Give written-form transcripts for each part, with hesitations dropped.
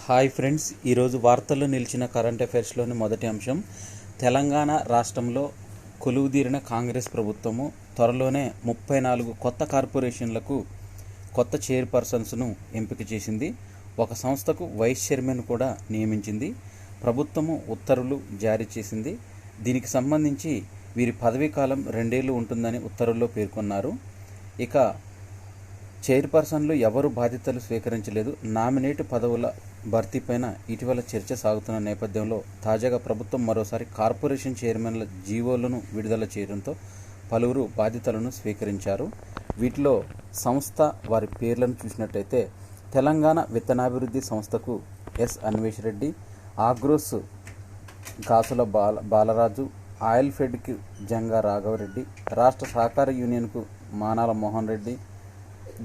Hi friends, ఈరోజు వార్తల్లో నిలిచిన కరెంట్ అఫైర్స్లోని మొదటి అంశం, తెలంగాణ రాష్ట్రంలో కొలువుదీరిన కాంగ్రెస్ ప్రభుత్వము త్వరలోనే 34 కొత్త కార్పొరేషన్లకు కొత్త చైర్పర్సన్స్ను ఎంపిక చేసింది. ఒక సంస్థకు వైస్ చైర్మన్ కూడా నియమించింది. ప్రభుత్వము ఉత్తర్వులు జారీ చేసింది. దీనికి సంబంధించి వీరి పదవీ కాలం 2 ఏళ్ళు ఉంటుందని ఉత్తర్వుల్లో పేర్కొన్నారు. ఇక చైర్పర్సన్లు ఎవరు బాధ్యతలు స్వీకరించలేదు. నామినేట్ పదవుల భర్తీపైన ఇటీవల చర్చ సాగుతున్న నేపథ్యంలో తాజాగా ప్రభుత్వం మరోసారి కార్పొరేషన్ చైర్మన్ల జీవోలను విడుదల చేయడంతో పలువురు బాధ్యతలను స్వీకరించారు. వీటిలో సంస్థ వారి పేర్లను చూసినట్టయితే తెలంగాణ విత్తనాభివృద్ధి సంస్థకు ఎస్ అన్వేష్ రెడ్డి, ఆగ్రోస్ కాసుల బాలరాజు, ఆయిల్ ఫెడ్కి జంగా రాఘవరెడ్డి, రాష్ట్ర సహకార యూనియన్కు మానాల మోహన్ రెడ్డి,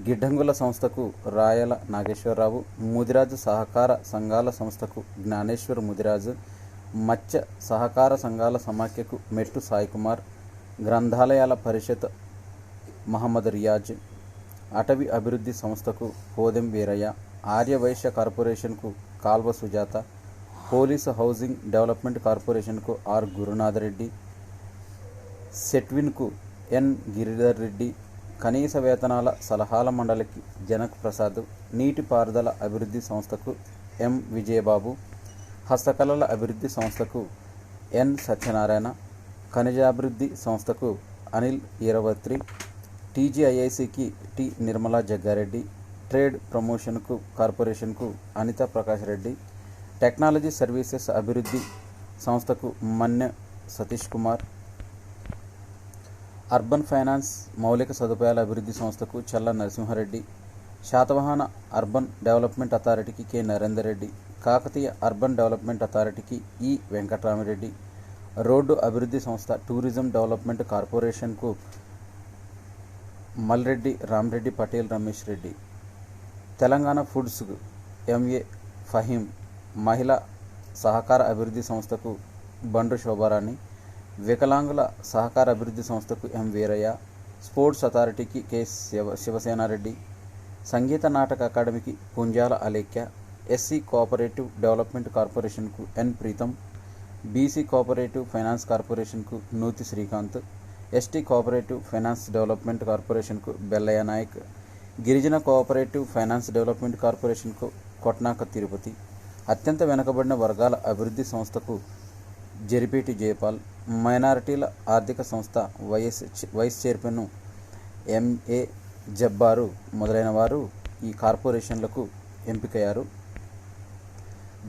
గిడ్డంగుల సంస్థకు రాయల నాగేశ్వరరావు, ముదిరాజు సహకార సంఘాల సంస్థకు జ్ఞానేశ్వర్ ముదిరాజు, మత్స్య సహకార సంఘాల సమాఖ్యకు మెట్టు సాయికుమార్, గ్రంథాలయాల పరిషత్ మహమ్మద్ రియాజ్, అటవీ అభివృద్ధి సంస్థకు పోదెం వీరయ్య, ఆర్యవైశ్య కార్పొరేషన్కు Kalva Sujatha, police housing development కార్పొరేషన్కు ఆర్ గురునాథ్ రెడ్డి, సెట్విన్కు ఎన్ గిరిధర్ రెడ్డి, కనీస వేతనాల సలహాల మండలికి జనక్ ప్రసాద్, నీటిపారుదల అభివృద్ధి సంస్థకు ఎం విజయబాబు, హస్తకళల అభివృద్ధి సంస్థకు ఎన్ సత్యనారాయణ, ఖనిజాభివృద్ధి సంస్థకు అనిల్ ఈరవత్రి, టీజీఐఐసికి టి నిర్మలా జగ్గారెడ్డి, ట్రేడ్ ప్రమోషన్కు కార్పొరేషన్కు అనిత ప్రకాష్ రెడ్డి, టెక్నాలజీ సర్వీసెస్ అభివృద్ధి సంస్థకు మన్నె సతీష్ కుమార్, అర్బన్ ఫైనాన్స్ మౌలిక సదుపాయాల అభివృద్ధి సంస్థకు చల్ల నరసింహారెడ్డి, శాతవాహన అర్బన్ డెవలప్మెంట్ అథారిటీకి K Narender Reddy, Kakatiya urban development అథారిటీకి ఈ వెంకటరామిరెడ్డి, రోడ్డు అభివృద్ధి సంస్థ టూరిజం డెవలప్మెంట్ కార్పొరేషన్కు మల్రెడ్డి రామ్రెడ్డి పటేల్ రమేష్ రెడ్డి, తెలంగాణ ఫుడ్స్కు ఎంఏ ఫహీం, మహిళా సహకార అభివృద్ధి సంస్థకు బండ్రు శోభారాణి, వికలాంగుల సహకార అభివృద్ధి సంస్థకు ఎం వీరయ్య, స్పోర్ట్స్ అథారిటీకి కె శివసేనారెడ్డి, సంగీత నాటక అకాడమీకి Punjala Alekhya, SC cooperative development కార్పొరేషన్కు N Preetham, BC cooperative finance కార్పొరేషన్కు Nuthi Srikanth, ST cooperative finance development కార్పొరేషన్కు బెల్లయ్య నాయక్, గిరిజన కోఆపరేటివ్ ఫైనాన్స్ డెవలప్మెంట్ కార్పొరేషన్కు కొట్నాక తిరుపతి, అత్యంత వెనుకబడిన వర్గాల అభివృద్ధి సంస్థకు జరిపేటి జయపాల్, మైనారిటీల ఆర్థిక సంస్థ వైస్ చైర్మన్ ఎంఏ జబ్బారు మొదలైన వారు ఈ కార్పొరేషన్లకు ఎంపికయ్యారు.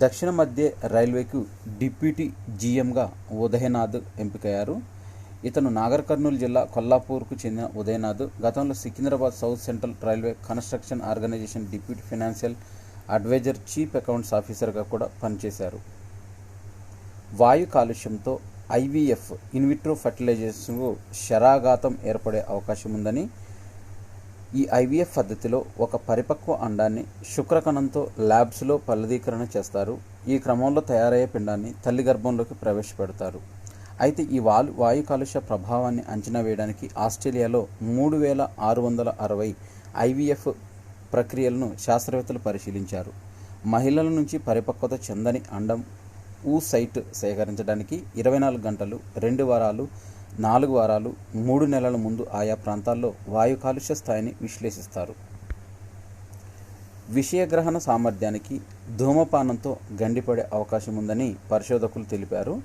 దక్షిణ మధ్య రైల్వేకు డిప్యూటీ జీఎంగా ఉదయనాథ్ ఎంపికయ్యారు. ఇతను నాగర్ కర్నూలు జిల్లా కొల్లాపూర్కు చెందిన ఉదయనాథ్ గతంలో Secunderabad south central railway construction organisation deputy financial adviser chief accounts ఆఫీసర్గా కూడా పనిచేశారు. వాయు కాలుష్యంతో ఐవీఎఫ్ ఇన్విట్రో ఫర్టిలైజేషన్కు శరాఘాతం ఏర్పడే అవకాశం ఉందని, ఈ ఐవీఎఫ్ పద్ధతిలో ఒక పరిపక్వ అండాన్ని శుక్రకణంతో ల్యాబ్స్లో ఫలదీకరణ చేస్తారు. ఈ క్రమంలో తయారయ్యే పిండాన్ని తల్లి గర్భంలోకి ప్రవేశపెడతారు. అయితే ఈ వాయు కాలుష్య ప్రభావాన్ని అంచనా వేయడానికి ఆస్ట్రేలియాలో 3660 ఐవీఎఫ్ ప్రక్రియలను శాస్త్రవేత్తలు పరిశీలించారు. మహిళల నుంచి పరిపక్వత చెందని అండం సైట్ సేకరించడానికి 24 గంటలు, 2 వారాలు, 4 వారాలు, 3 నెలల ముందు ఆయా ప్రాంతాల్లో వాయు కాలుష్య స్థాయిని విశ్లేషిస్తారు. విషయగ్రహణ సామర్థ్యానికి ధూమపానంతో గండిపడే అవకాశం ఉందని పరిశోధకులు తెలిపారు.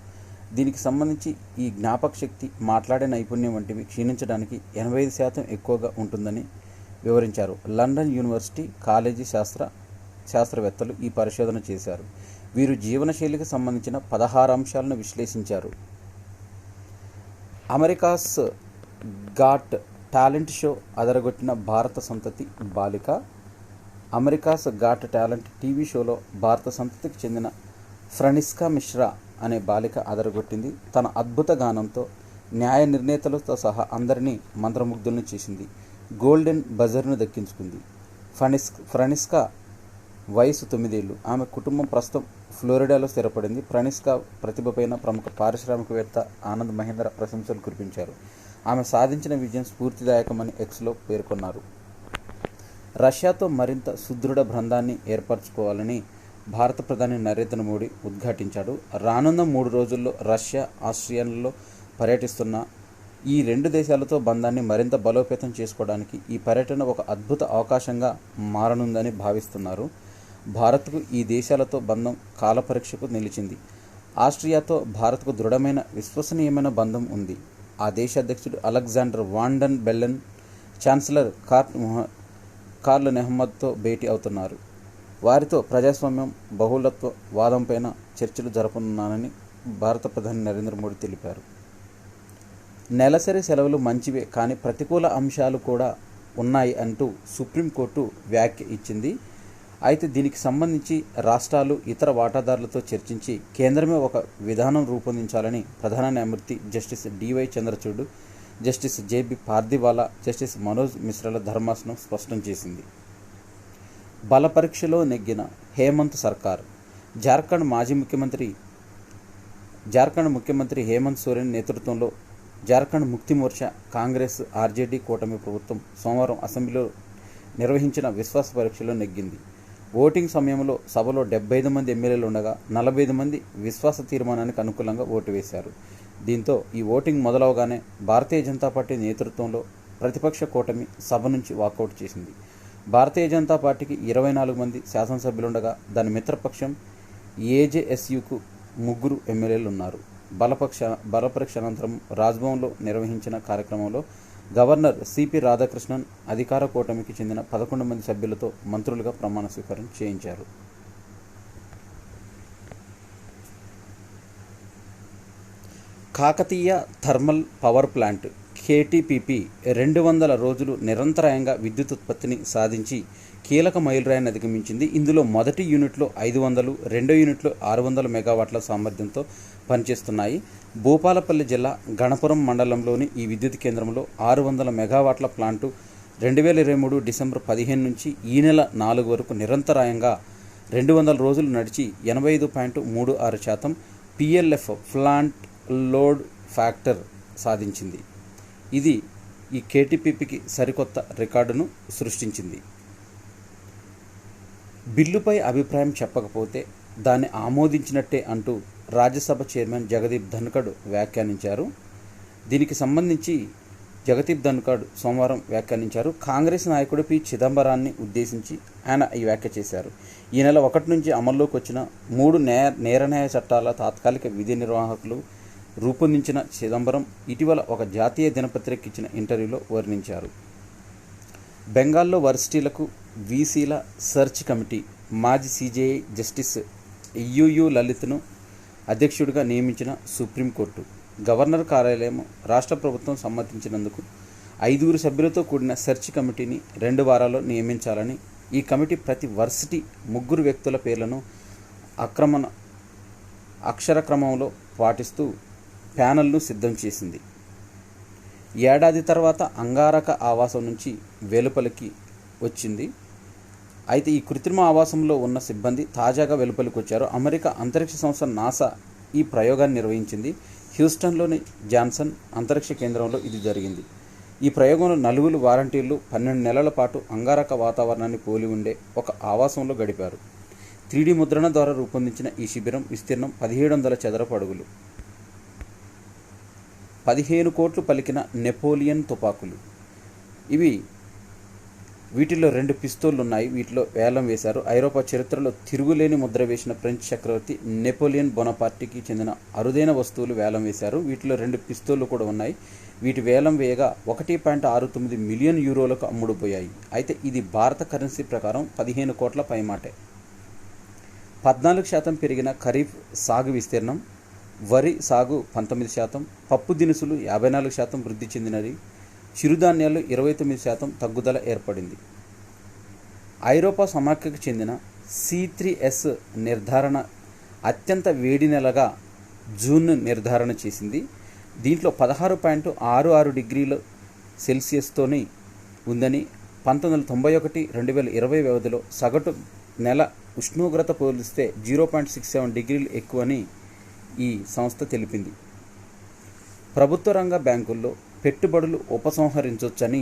దీనికి సంబంధించి ఈ జ్ఞాపక శక్తి, మాట్లాడే నైపుణ్యం వంటివి క్షీణించడానికి 85% ఎక్కువగా ఉంటుందని వివరించారు. లండన్ యూనివర్సిటీ కాలేజీ శాస్త్రవేత్తలు ఈ పరిశోధన చేశారు. వీరు జీవనశైలికి సంబంధించిన 16 అంశాలను విశ్లేషించారు. అమెరికాస్ గాట్ టాలెంట్ షో అదరగొట్టిన భారత సంతతి బాలిక. అమెరికాస్ గాట్ టాలెంట్ టీవీ షోలో భారత సంతతికి చెందిన ఫ్రనిస్కా మిశ్రా అనే బాలిక అదరగొట్టింది. తన అద్భుత గానంతో న్యాయ నిర్ణేతలతో సహా అందరినీ మంత్రముగ్ధులను చేసింది. గోల్డెన్ బజర్ను దక్కించుకుంది. ఫ్రనిస్కా వయసు 9 ఏళ్ళు. ఆమె కుటుంబం ప్రస్తుతం ఫ్లోరిడాలో స్థిరపడింది. ఫ్రనిస్కా ప్రతిభపైన ప్రముఖ పారిశ్రామికవేత్త ఆనంద్ మహీంద్ర ప్రశంసలు కురిపించారు. ఆమె సాధించిన విజయం స్ఫూర్తిదాయకమని ఎక్స్లో పేర్కొన్నారు. రష్యాతో మరింత సుదృఢ బంధాన్ని ఏర్పరచుకోవాలని భారత ప్రధాని నరేంద్ర మోడీ ఉద్ఘాటించాడు. రానున్న 3 రోజుల్లో రష్యా, ఆస్ట్రియాలో పర్యటిస్తున్న ఈ 2 దేశాలతో బంధాన్ని మరింత బలోపేతం చేసుకోవడానికి ఈ పర్యటన ఒక అద్భుత అవకాశంగా మారనుందని భావిస్తున్నారు. భారత్కు ఈ దేశాలతో బంధం కాలపరీక్షకు నిలిచింది. ఆస్ట్రియాతో భారత్కు దృఢమైన, విశ్వసనీయమైన బంధం ఉంది. ఆ దేశ అధ్యక్షుడు Alexander Van der Bellen chancellor Karl నెహ్మద్తో భేటీ అవుతున్నారు. వారితో ప్రజాస్వామ్యం, బహుళత్వ వాదంపైన చర్చలు జరపనున్నానని భారత ప్రధాని నరేంద్ర మోడీ తెలిపారు. నెలసరి సెలవులు మంచివే, కానీ ప్రతికూల అంశాలు కూడా ఉన్నాయి అంటూ సుప్రీంకోర్టు వ్యాఖ్య ఇచ్చింది. అయితే దీనికి సంబంధించి రాష్ట్రాలు, ఇతర వాటాదారులతో చర్చించి కేంద్రమే ఒక విధానం రూపొందించాలని ప్రధాన న్యాయమూర్తి justice DY Chandrachud, justice JB Pardiwala, justice Manoj మిశ్రాల ధర్మాసనం స్పష్టం చేసింది. బలపరీక్షలో నెగ్గిన హేమంత్ సర్కార్. జార్ఖండ్ ముఖ్యమంత్రి హేమంత్ సోరెన్ నేతృత్వంలో జార్ఖండ్ ముక్తి మోర్చా, కాంగ్రెస్, ఆర్జేడీ కూటమి ప్రభుత్వం సోమవారం అసెంబ్లీలో నిర్వహించిన విశ్వాస పరీక్షలో నెగ్గింది. ఓటింగ్ సమయంలో సభలో 75 మంది ఎమ్మెల్యేలు ఉండగా 45 మంది విశ్వాస తీర్మానానికి అనుకూలంగా ఓటు వేశారు. దీంతో ఈ ఓటింగ్ మొదలవగానే భారతీయ జనతా పార్టీ నేతృత్వంలో ప్రతిపక్ష కూటమి సభ నుంచి వాకౌట్ చేసింది. భారతీయ జనతా పార్టీకి 24 మంది శాసనసభ్యులుండగా దాని మిత్రపక్షం ఏజేఎస్యూకు 3 ఎమ్మెల్యేలు ఉన్నారు. బలపరీక్ష అనంతరం రాజ్భవన్లో నిర్వహించిన కార్యక్రమంలో గవర్నర్ సిపి రాధాకృష్ణన్ అధికార కూటమికి చెందిన 11 మంది సభ్యులతో మంత్రులుగా ప్రమాణ స్వీకారం చేయించారు. Kakatiya thermal power plant KTPP 200 రోజులు నిరంతరాయంగా విద్యుత్ ఉత్పత్తిని సాధించి కీలక మైలురాయిని అధిగమించింది. ఇందులో మొదటి యూనిట్లో 500, రెండో యూనిట్లో 600 మెగావాట్ల సామర్థ్యంతో పనిచేస్తున్నాయి. భూపాలపల్లి జిల్లా గణపురం మండలంలోని ఈ విద్యుత్ కేంద్రంలో 600 మెగావాట్ల ప్లాంటు 2023 డిసెంబర్ 15 నుంచి ఈ నెల 4 వరకు నిరంతరాయంగా 200 రోజులు నడిచి 85.36% PLF ప్లాంట్ లోడ్ ఫ్యాక్టర్ సాధించింది. ఇది ఈ కేటీపీపీకి సరికొత్త రికార్డును సృష్టించింది. బిల్లుపై అభిప్రాయం చెప్పకపోతే దాన్ని ఆమోదించినట్టే అంటూ రాజ్యసభ చైర్మన్ జగదీప్ ధన్ఖడ్ వ్యాఖ్యానించారు. దీనికి సంబంధించి జగదీప్ ధన్ఖడ్ సోమవారం వ్యాఖ్యానించారు. కాంగ్రెస్ నాయకుడు పి చిదంబరాన్ని ఉద్దేశించి ఆయన ఈ వ్యాఖ్య చేశారు. ఈ నెల 1 నుంచి అమల్లోకి వచ్చిన 3 నేరన్యాయ చట్టాల తాత్కాలిక విధి నిర్వాహకులు రూపొందించిన చిదంబరం ఇటీవల ఒక జాతీయ దినపత్రిక ఇచ్చిన ఇంటర్వ్యూలో వర్ణించారు. బెంగాల్లో వర్సిటీలకు వీసీల సెర్చ్ కమిటీ మాజీ సిజేఐ జస్టిస్ యుయు లలిత్ను అధ్యక్షుడిగా నియమించిన సుప్రీంకోర్టు. గవర్నర్ కార్యాలయం, రాష్ట్ర ప్రభుత్వం సమ్మతించినందుకు 5 సభ్యులతో కూడిన సెర్చ్ కమిటీని 2 వారాల్లో నియమించాలని, ఈ కమిటీ ప్రతి వర్సిటీ 3 వ్యక్తుల పేర్లను అక్షరక్రమంలో పాటిస్తూ ప్యానెల్ను సిద్ధం చేసింది. ఏడాది తర్వాత అంగారక ఆవాసం నుంచి వెలుపలికి వచ్చింది. అయితే ఈ కృత్రిమ ఆవాసంలో ఉన్న సిబ్బంది తాజాగా వెలుపలికి వచ్చారు. అమెరికా అంతరిక్ష సంస్థ నాసా ఈ ప్రయోగాన్ని నిర్వహించింది. హ్యూస్టన్లోని జాన్సన్ అంతరిక్ష కేంద్రంలో ఇది జరిగింది. ఈ ప్రయోగంలో 4 వాలంటీర్లు 12 నెలల పాటు అంగారక వాతావరణాన్ని పోలి ఉండే ఒక ఆవాసంలో గడిపారు. 3D ముద్రణ ద్వారా రూపొందించిన ఈ శిబిరం విస్తీర్ణం 1700 చదరపు అడుగులు. 15 కోట్లు పలికిన నెపోలియన్ తుపాకులు వీటిలో 2 పిస్తోళ్లు ఉన్నాయి. వీటిలో వేలం వేశారు. ఐరోపా చరిత్రలో తిరుగులేని ముద్ర వేసిన ఫ్రెంచ్ చక్రవర్తి నెపోలియన్ బొనపార్టీకి చెందిన అరుదైన వస్తువులు వేలం వేశారు. వీటిలో 2 పిస్తోళ్లు కూడా ఉన్నాయి. వీటి వేలం వేయగా 1.69 మిలియన్ యూరోలకు అమ్ముడుపోయాయి. అయితే ఇది భారత కరెన్సీ ప్రకారం 15 కోట్ల పైమాటే. 14% పెరిగిన ఖరీఫ్ సాగు విస్తీర్ణం, వరి సాగు 19%, పప్పు దినుసులు 54% వృద్ధి చెందినది, చిరుధాన్యాలు 29% తగ్గుదల ఏర్పడింది. ఐరోపా సమాఖ్యకు చెందిన C3S నిర్ధారణ అత్యంత వేడి నెలగా జూన్ను నిర్ధారణ చేసింది. దీంట్లో 16.66 డిగ్రీల సెల్సియస్తోని ఉందని 1991-2020 వ్యవధిలో సగటు నెల ఉష్ణోగ్రత పోలిస్తే 0.67 డిగ్రీలు ఎక్కువని ఈ సంస్థ తెలిపింది. ప్రభుత్వ రంగ బ్యాంకుల్లో పెట్టుబడులు ఉపసంహరించొచ్చని,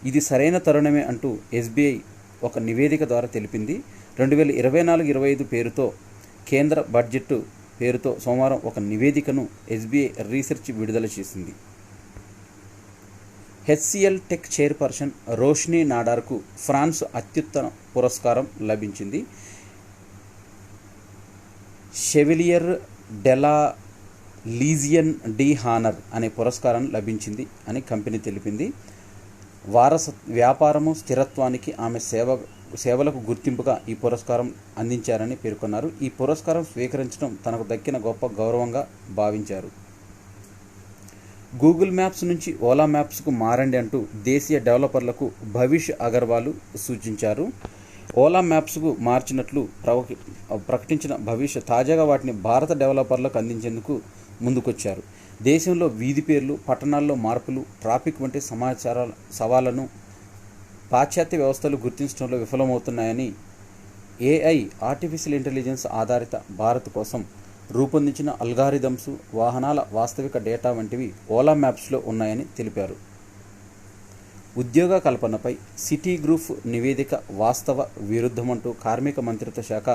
ఇది సరైన తరుణమే అంటూ SBI ఒక నివేదిక ద్వారా తెలిపింది. 2024-25 పేరుతో కేంద్ర బడ్జెట్ పేరుతో సోమవారం ఒక నివేదికను ఎస్బీఐ రీసెర్చ్ విడుదల చేసింది. హెచ్సిఎల్ టెక్ చైర్పర్సన్ రోష్నీ నాడార్కు ఫ్రాన్స్ అత్యుత్తమ పురస్కారం లభించింది. Chevalier de la Legion d' honneur అనే పురస్కారం లభించింది అని కంపెనీ తెలిపింది. వ్యాపారము స్థిరత్వానికి ఆమె సేవలకు గుర్తింపుగా ఈ పురస్కారం అందించారని పేర్కొన్నారు. ఈ పురస్కారం స్వీకరించడం తనకు దక్కిన గొప్ప గౌరవంగా భావించారు. గూగుల్ మ్యాప్స్ నుంచి ఓలా మ్యాప్స్కు మారండి అంటూ దేశీయ డెవలపర్లకు భవిష్ అగర్వాల్ సూచించారు. ఓలా మ్యాప్స్కు మార్చినట్లు ప్రకటించిన భవిష్ తాజాగా వాటిని భారత డెవలపర్లకు అందించేందుకు ముందుకొచ్చారు. దేశంలో వీధి పేర్లు, పట్టణాల్లో మార్పులు, ట్రాఫిక్ వంటి సవాళ్లను పాశ్చాత్య వ్యవస్థలు గుర్తించడంలో విఫలమవుతున్నాయని ఏఐ ఆర్టిఫిషియల్ ఇంటెలిజెన్స్ ఆధారిత భారత్ కోసం రూపొందించిన అల్గారిథమ్స్, వాహనాల వాస్తవిక డేటా వంటివి ఓలా మ్యాప్స్లో ఉన్నాయని తెలిపారు. ఉద్యోగ కల్పనపై సిటీ గ్రూప్ నివేదిక వాస్తవ విరుద్ధమంటూ కార్మిక మంత్రిత్వ శాఖ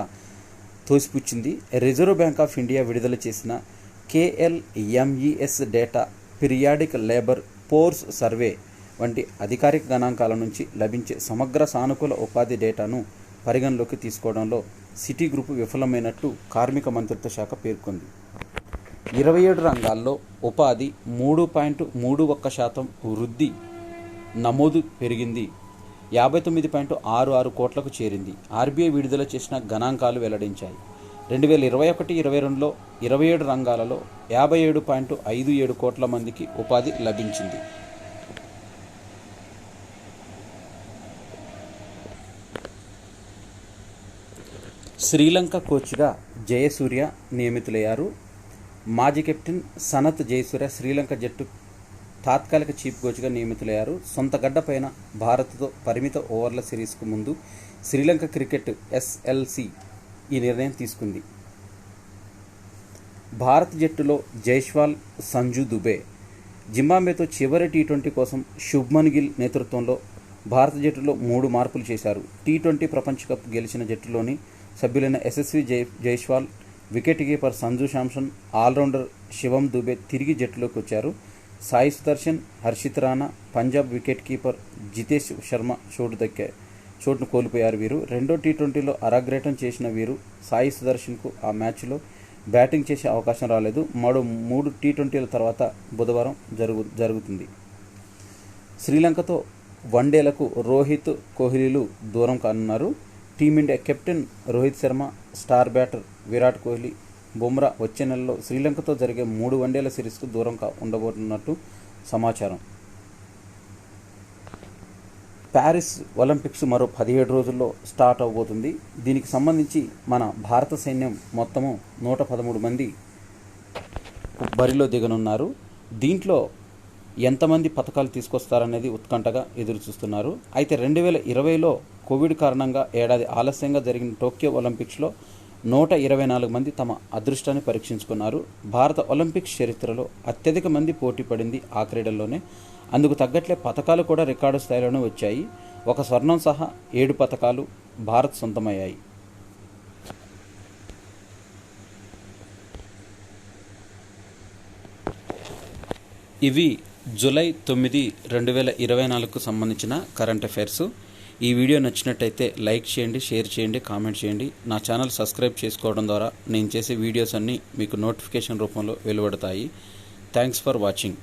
తోసిపుచ్చింది. రిజర్వ్ బ్యాంక్ ఆఫ్ ఇండియా విడుదల చేసిన KLMES data, periodic labour force survey వంటి అధికారిక గణాంకాల నుంచి లభించే సమగ్ర సానుకూల ఉపాధి డేటాను పరిగణలోకి తీసుకోవడంలో సిటీ గ్రూప్ విఫలమైనట్టు కార్మిక మంత్రిత్వ శాఖ పేర్కొంది. 27 రంగాల్లో ఉపాధి 3.31% వృద్ధి నమోదు పెరిగింది. 59.66 కోట్లకు చేరింది. ఆర్బీఐ విడుదల చేసిన గణాంకాలు వెల్లడించాయి. 2021-22లో 27 రంగాలలో 57.57 కోట్ల మందికి ఉపాధి లభించింది. శ్రీలంక కోచ్గా జయసూర్య నియమితులయ్యారు. మాజీ కెప్టెన్ సనత్ జయసూర్య శ్రీలంక జట్టు తాత్కాలిక చీఫ్ కోచ్గా నియమితులయ్యారు. సొంత గడ్డపైన భారత్తో పరిమిత ఓవర్ల సిరీస్కు ముందు శ్రీలంక క్రికెట్ SLC ఈ నిర్ణయం తీసుకుంది. భారత జట్టులో జైస్వాల్, సంజు దుబే, జింబాబ్వేతో చివరి టీ20 కోసం శుభ్మన్ గిల్ నేతృత్వంలో భారత జట్టులో 3 మార్పులు చేశారు. టీ20 ప్రపంచ కప్ గెలిచిన జట్టులోని సభ్యులైన Yashasvi Jaiswal, wicket keeper Sanju Samson, all rounder Shivam Dube తిరిగి జట్టులోకి వచ్చారు. సాయి సుదర్శన్, హర్షిత్ రాణా, పంజాబ్ వికెట్ కీపర్ జితేష్ శర్మ చోటును కోల్పోయారు. వీరు రెండో టీ20లో అరాగ్రేటం చేసిన వీరు సాయి సుదర్శన్కు ఆ మ్యాచ్లో బ్యాటింగ్ చేసే అవకాశం రాలేదు. మరో 3 టీ20ల తర్వాత బుధవారం జరుగుతుంది. శ్రీలంకతో వన్డేలకు రోహిత్, కోహ్లీలు దూరం కానున్నారు. Team India captain Rohit Sharma, star batter Virat Kohli, Bumrah వచ్చే నెలలో శ్రీలంకతో జరిగే 3 వన్డేల సిరీస్కు దూరం ఉండబోతున్నట్టు సమాచారం. ప్యారిస్ ఒలింపిక్స్ మరో 17 రోజుల్లో స్టార్ట్ అవబోతుంది. దీనికి సంబంధించి మన భారత సైన్యం మొత్తము 113 మంది బరిలో దిగనున్నారు. దీంట్లో ఎంతమంది పథకాలు తీసుకొస్తారనేది ఉత్కంఠగా ఎదురు చూస్తున్నారు. అయితే 2020లో కోవిడ్ కారణంగా ఏడాది ఆలస్యంగా జరిగిన టోక్యో ఒలింపిక్స్లో 124 మంది తమ అదృష్టాన్ని పరీక్షించుకున్నారు. భారత ఒలింపిక్స్ చరిత్రలో అత్యధిక మంది పోటీ పడింది ఆ క్రీడల్లోనే. అందుకు తగ్గట్లే పథకాలు కూడా రికార్డు స్థాయిలోనే వచ్చాయి. 1 స్వర్ణం సహా 7 పథకాలు భారత్ సొంతమయ్యాయి. ఇవి జూలై 9, 2024కు సంబంధించిన కరెంట్ అఫైర్స్. ఈ వీడియో నచ్చినట్టయితే లైక్ చేయండి, షేర్ చేయండి, కామెంట్ చేయండి. నా ఛానల్ సబ్స్క్రైబ్ చేసుకోవడం ద్వారా నేను చేసే వీడియోస్ అన్నీ మీకు నోటిఫికేషన్ రూపంలో వెలువడతాయి. Thanks for watching.